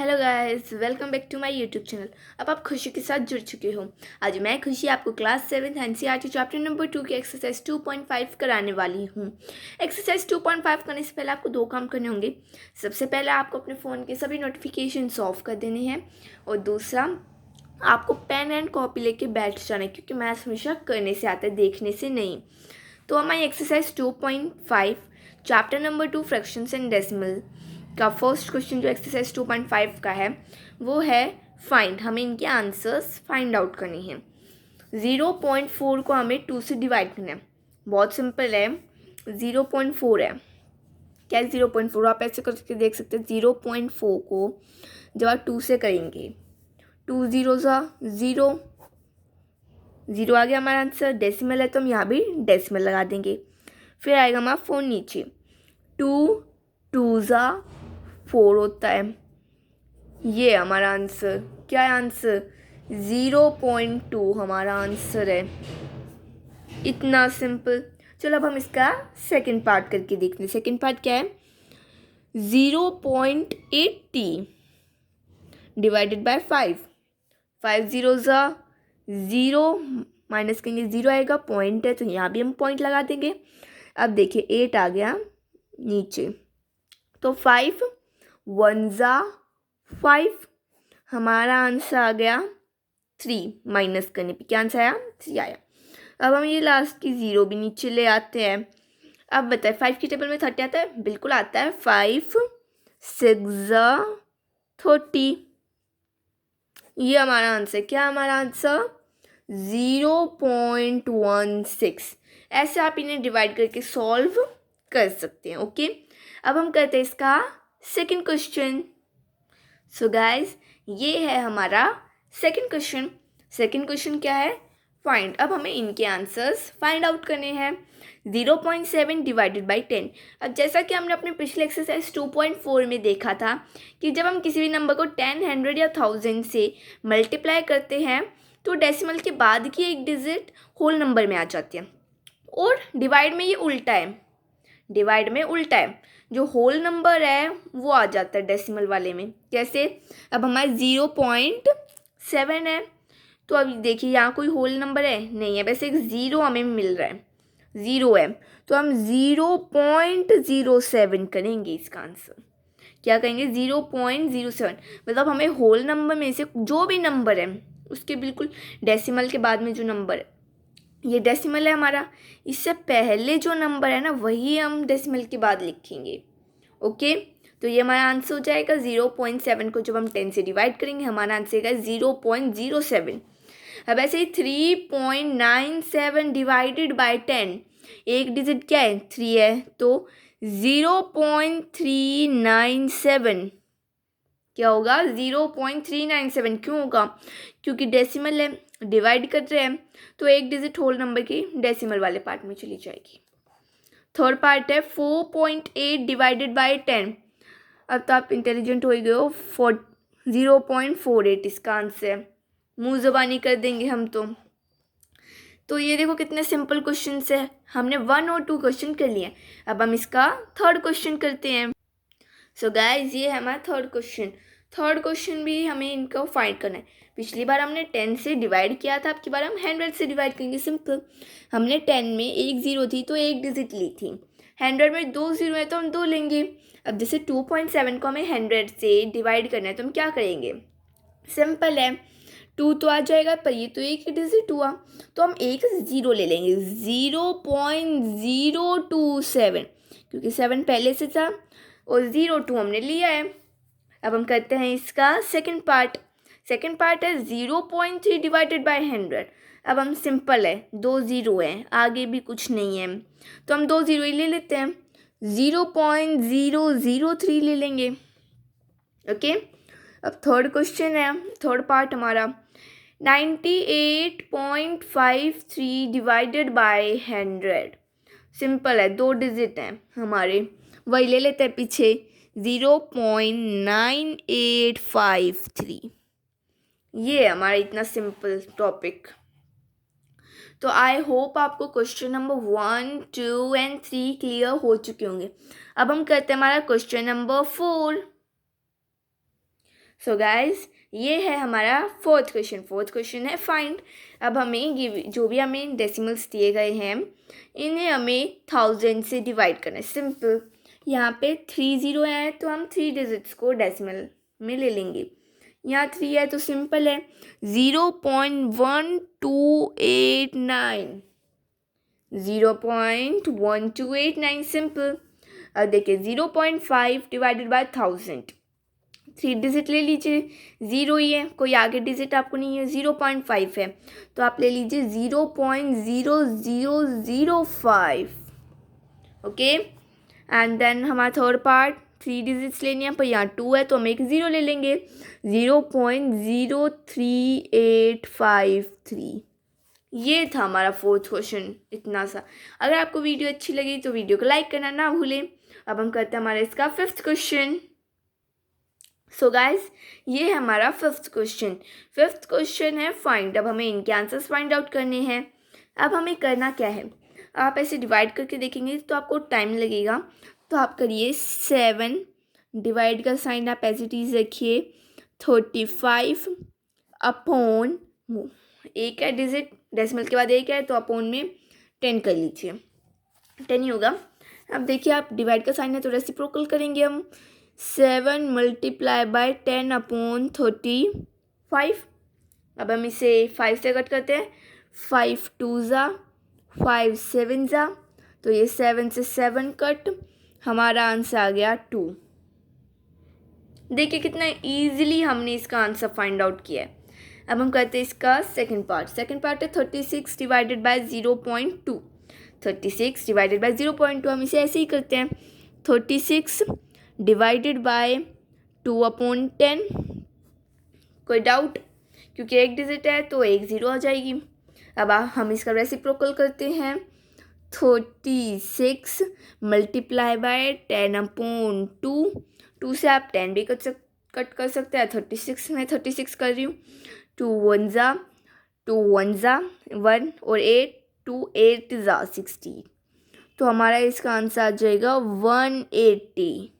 Hello guys, welcome back to my YouTube channel. अब आप खुशी के साथ जुड़ चुके हो। आज मैं खुशी आपको क्लास 7 एनसीईआरटी चैप्टर नंबर 2 की एक्सरसाइज 2.5 कराने वाली हूँ। एक्सरसाइज 2.5 करने से पहले आपको दो काम करने होंगे। सबसे पहले आपको अपने फ़ोन के सभी नोटिफिकेशन ऑफ कर देने हैं और दूसरा आपको पेन एंड कॉपी लेके बैठ जाना है, क्योंकि मैथ्स हमेशा करने से आता है, देखने से नहीं। तो हमारी exercise 2.5 chapter number 2 fractions and decimal का फर्स्ट क्वेश्चन जो एक्सरसाइज 2.5 का है वो है फाइंड। हमें इनके आंसर्स फाइंड आउट करने हैं। 0.4 को हमें 2 से डिवाइड करना है। बहुत सिंपल है, 0.4 है। क्या है 0.4? आप ऐसे करके देख सकते हैं। 0.4 को जब आप 2 से करेंगे, 2 0 ज़ा 0, 0 आ गया हमारा आंसर। डेसिमल है तो हम यहाँ भी डेसिमल लगा देंगे। फिर आएगा हमारा 4 नीचे, 2 2 ज़ा 4 होता है। ये हमारा आंसर। क्या है आंसर? 0.2 हमारा आंसर है। इतना सिंपल। चलो अब हम इसका सेकंड पार्ट करके देखते हैं। सेकंड पार्ट क्या है? 0.80 डिवाइडेड बाय 5। 5 0 ज़ा 0, माइनस करेंगे 0 आएगा, पॉइंट है तो यहाँ भी हम पॉइंट लगा देंगे। अब देखिए 8 आ गया नीचे, तो 5 1 ज़ा 5, हमारा आंसर आ गया 3। माइनस करने पे क्या आंसर आया? 3 आया। अब हम ये लास्ट की 0 भी नीचे ले आते हैं। अब बताए 5 की टेबल में 30 आता है? बिल्कुल आता है। 5 6 ज़ा 30, ये हमारा आंसर। क्या हमारा आंसर? 0.16। ऐसे आप इन्हें डिवाइड करके सॉल्व कर सकते हैं। ओके, अब हम करते हैं इसका सेकंड क्वेश्चन। सो गाइज, ये है हमारा सेकंड क्वेश्चन। सेकंड क्वेश्चन क्या है? फाइंड। अब हमें इनके आंसर्स फाइंड आउट करने हैं। 0.7 डिवाइडेड बाई 10। अब जैसा कि हमने अपने पिछले एक्सरसाइज 2.4 में देखा था कि जब हम किसी भी नंबर को 10, 100 या 1000 से मल्टीप्लाई करते हैं तो डेसिमल के बाद की एक डिजिट होल नंबर में आ जाती है, और डिवाइड में ये उल्टा है। डिवाइड में उल्टा है, जो होल नंबर है वो आ जाता है डेसिमल वाले में। कैसे? अब हमारे 0.7 है, तो अभी देखिए यहाँ कोई होल नंबर है नहीं है, वैसे एक 0 हमें मिल रहा है, 0 है, तो हम 0.07 करेंगे इसका आंसर। क्या करेंगे? 0.07। मतलब हमें होल नंबर में से जो भी नंबर है उसके बिल्कुल डेसिमल के बाद में जो नंबर है, ये डेसिमल है हमारा, इससे पहले जो नंबर है ना वही हम डेसिमल के बाद लिखेंगे। ओके, तो ये हमारा आंसर हो जाएगा 0.7 को जब हम 10 से डिवाइड करेंगे हमारा आंसर आएगा 0.07। अब ऐसे ही 3.97 डिवाइडेड बाय 10, एक डिजिट क्या है? 3 है, तो 0.397 क्या होगा? 0.397। क्यों होगा? क्योंकि डेसिमल है, डिवाइड कर रहे हैं, तो एक डिजिट होल नंबर की डेसिमल वाले पार्ट में चली जाएगी। थर्ड पार्ट है 4.8 डिवाइडेड बाय 10। अब तो आप इंटेलिजेंट हो गए हो। 0.48 इसका आंसर है। मुँह ज़बानी कर देंगे हम तो ये देखो कितने सिंपल क्वेश्चन है। हमने 1 और 2 क्वेश्चन कर लिए। अब हम इसका थर्ड क्वेश्चन करते हैं। सो गाइज, ये है हमारा थर्ड क्वेश्चन। थर्ड क्वेश्चन भी हमें इनको फाइंड करना है। पिछली बार हमने 10 से डिवाइड किया था, अब की बार हम 100 से डिवाइड करेंगे। सिंपल, हमने 10 में एक 0 थी तो एक डिजिट ली थी, 100 में 2 0 है तो हम 2 लेंगे। अब जैसे 2.7 को हमें 100 से डिवाइड करना है तो हम क्या करेंगे? सिंपल है, 2 तो आ जाएगा, पर ये तो एक ही डिजिट हुआ, तो हम एक 0 ले लेंगे, 0.027, क्योंकि 7 पहले से था और 0.2 हमने लिया है। अब हम करते हैं इसका सेकंड पार्ट। सेकंड पार्ट है 0.3 डिवाइडेड बाय 100। अब हम सिंपल है, 2 0 है, आगे भी कुछ नहीं है, तो हम 2 0 ही ले लेते हैं, 0.003 ले लेंगे। ओके, अब थर्ड क्वेश्चन है, थर्ड पार्ट हमारा 98.53 डिवाइडेड बाय 100। सिंपल है, 2 डिजिट हैं हमारे, वही ले लेते हैं पीछे, 0.9853। ये हमारा इतना सिंपल टॉपिक। तो आई होप आपको क्वेश्चन नंबर 1, 2 एंड 3 क्लियर हो चुके होंगे। अब हम करते हैं हमारा क्वेश्चन नंबर 4। सो गाइस, ये है हमारा फोर्थ क्वेश्चन है फाइंड। अब हमें जो भी हमें डेसिमल्स दिए गए हैं इन्हें हमें 1000 से डिवाइड करना है। सिंपल, यहाँ पे 30 है तो हम 3 डिजिट्स को डेसिमल में ले लेंगे। यहाँ 3 है तो सिंपल है 0.1289, 0.1289 सिंपल। अब देखिए 0.5 डिवाइडेड बाय 1000, 3 डिजिट ले लीजिए, 0 ही है, कोई आगे डिजिट आपको नहीं है, 0.5 है तो आप ले लीजिए 0.0005। ओके, एंड देन हमारा थर्ड पार्ट 3 डिजिट्स लेनी है, पर यहाँ 2 है तो हम एक 0 ले लेंगे, 0.03853। ये था हमारा फोर्थ क्वेश्चन, इतना सा। अगर आपको वीडियो अच्छी लगी तो वीडियो को लाइक करना ना भूलें। अब हम करते हैं हमारा इसका फिफ्थ क्वेश्चन। सो गाइस, ये है हमारा फिफ्थ क्वेश्चन है फाइंड। अब हमें इनके आंसर्स फाइंड आउट करने हैं। अब हमें करना क्या है, आप ऐसे डिवाइड करके देखेंगे तो आपको टाइम लगेगा, तो आप करिए 7 डिवाइड का साइन आप ऐसे चीज़ रखिए 35 अपॉन, एक है डिजिट डेसिमल के बाद एक है तो अपॉन में 10 कर लीजिए, 10 ही होगा। अब देखिए आप डिवाइड का साइन है तो रेसिप्रोकल करेंगे हम, 7 मल्टीप्लाई बाय 10 अपॉन 35। अब हम इसे 5 से कट करते हैं, 5 2 ज़ा 5 7 ज़ा, तो ये 7 से 7 कट, हमारा आंसर आ गया 2। देखिए कितना इजीली हमने इसका आंसर फाइंड आउट किया है। अब हम करते हैं इसका सेकंड पार्ट है 36 डिवाइडेड बाय 0.2, 36 डिवाइडेड बाय 0.2, हम इसे ऐसे ही करते हैं 36 डिवाइडेड बाय 2/10। कोई डाउट, क्योंकि एक डिजिट है तो एक 0 आ जाएगी। अब हम इसका रेसिप्रोकल करते हैं, 36 मल्टीप्लाई बाय 10/2, 2 से आप 10 भी कट कर सकते हैं, 36 में 36 कर रही हूँ, 2 1 ज़ा 1 और 8 2 8 ज़ा 60, तो हमारा इसका आंसर आ जाएगा 180।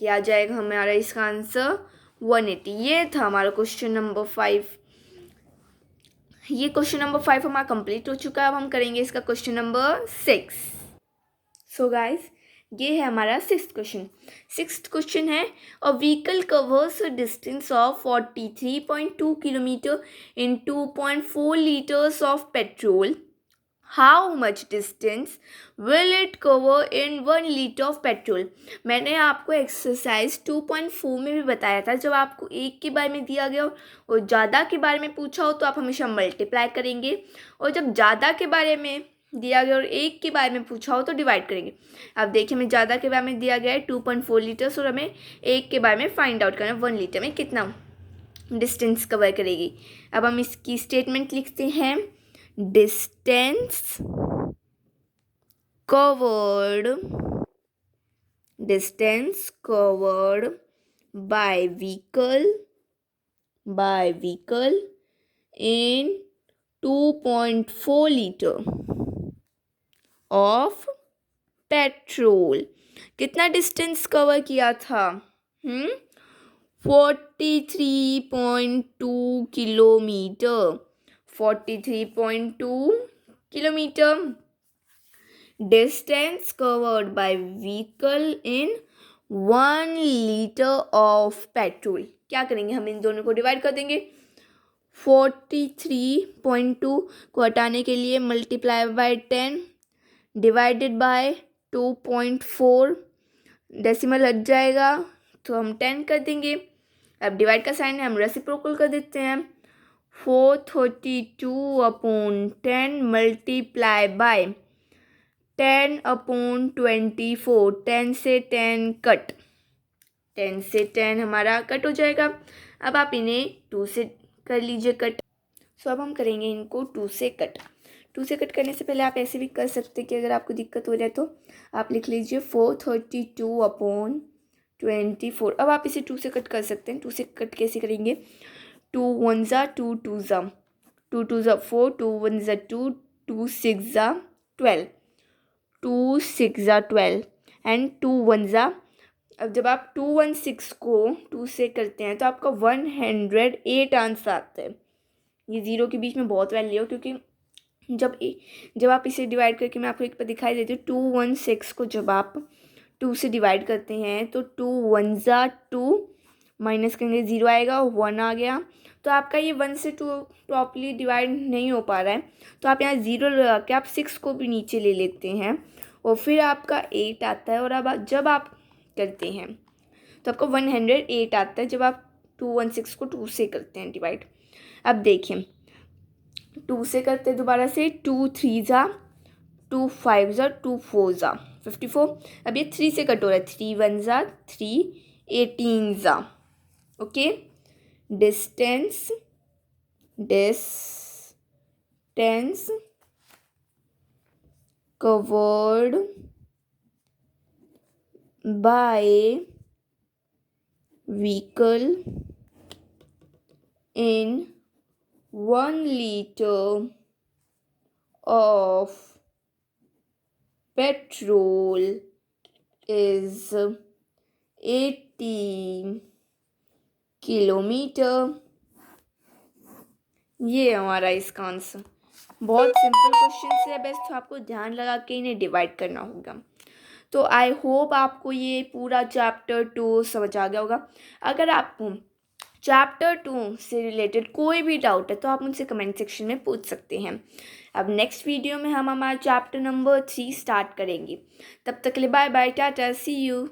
क्या आ जाएगा हमारा इसका आंसर 180। ये था हमारा क्वेश्चन नंबर 5। ये क्वेश्चन नंबर 5 हमारा कंप्लीट हो चुका है। अब हम करेंगे इसका क्वेश्चन नंबर 6। सो गाइस, ये है हमारा सिक्स्थ क्वेश्चन है, a vehicle covers a distance of 43.2 kilometre in 2.4 litres of petrol. How much distance will it cover in 1 litre of petrol. मैंने आपको एक्सरसाइज 2.4 में भी बताया था, जब आपको एक के बारे में दिया गया और ज़्यादा के बारे में पूछा हो तो आप हमेशा मल्टीप्लाई करेंगे, और जब ज़्यादा के बारे में दिया गया और एक के बारे में पूछा हो तो डिवाइड करेंगे। अब देखिए हमें ज़्यादा के बारे में दिया गया है 2.4 लीटर्स और हमें एक के बारे में फाइंड आउट करना है 1 लीटर में कितना डिस्टेंस कवर करेगी। अब हम इसकी स्टेटमेंट लिखते हैं, distance covered by vehicle in 2.4 liter of petrol. कितना डिस्टेंस कवर किया था? 43.2 kilometre, 43.2 kilometre distance covered by vehicle in 1 litre of petrol. क्या करेंगे, हम इन दोनों को डिवाइड कर देंगे, 43.2 को हटाने के लिए multiply by 10 divided by 2.4, decimal हट जाएगा तो हम 10 कर देंगे। अब डिवाइड का साइन है, हम रेसिप्रोकल कर देते हैं, 432/10 मल्टीप्लाई बाय 10/24, 10 से 10 कट, 10 से 10 हमारा कट हो जाएगा। अब आप इन्हें 2 से कर लीजिए कट। सो अब हम करेंगे इनको 2 से कट। 2 से कट करने से पहले आप ऐसे भी कर सकते हैं कि अगर आपको दिक्कत हो जाए तो आप लिख लीजिए 432/24। अब आप इसे 2 से कट कर सकते हैं। 2 से कट कैसे करेंगे, 2 1 ज़ा 2 2 ज़ा 2 2 ज़ा 4, 2 1 ज़ा 2, 2 6 ज़ा 12, 2 6 ज़ा 12 एंड 2 1 ज़ा अब जब आप 216 को 2 से करते हैं तो आपका 108 आंसर आता है। ये ज़ीरो के बीच में बहुत वैल्यू है, क्योंकि जब आप इसे डिवाइड करके, मैं आपको एक पर दिखाई देती हूँ, 216 को जब आप 2 से डिवाइड करते हैं तो 2 1 ज़ा 2, माइनस करेंगे 0 आएगा, 1 आ गया। तो आपका ये 1 से 2 प्रॉपरली डिवाइड नहीं हो पा रहा है, तो आप यहाँ 0 लगा के आप 6 को भी नीचे ले लेते हैं और फिर आपका 8 आता है। और अब जब आप करते हैं तो आपको 108 आता है जब आप 216 को 2 से करते हैं डिवाइड। अब देखिए 2 से करते हैं दोबारा से, 2 3 ज़ा 2 5 ज़ा 2 4 ज़ा 54। अब ये 3 से कट हो रहा है, 3 1 ज़ा 3 18 ज़ा। Okay, distance covered by vehicle in 1 liter of petrol is 80 kilometre. ये हमारा इसका आंसर। बहुत सिंपल क्वेश्चन है, बस तो आपको ध्यान लगा के इन्हें डिवाइड करना होगा। तो आई होप आपको ये पूरा चैप्टर 2 समझ आ गया होगा। अगर आपको चैप्टर 2 से रिलेटेड कोई भी डाउट है तो आप मुझसे कमेंट सेक्शन में पूछ सकते हैं। अब नेक्स्ट वीडियो में हम हमारा चैप्टर नंबर 3 स्टार्ट करेंगे। तब तक के लिए bye bye, tata, see you.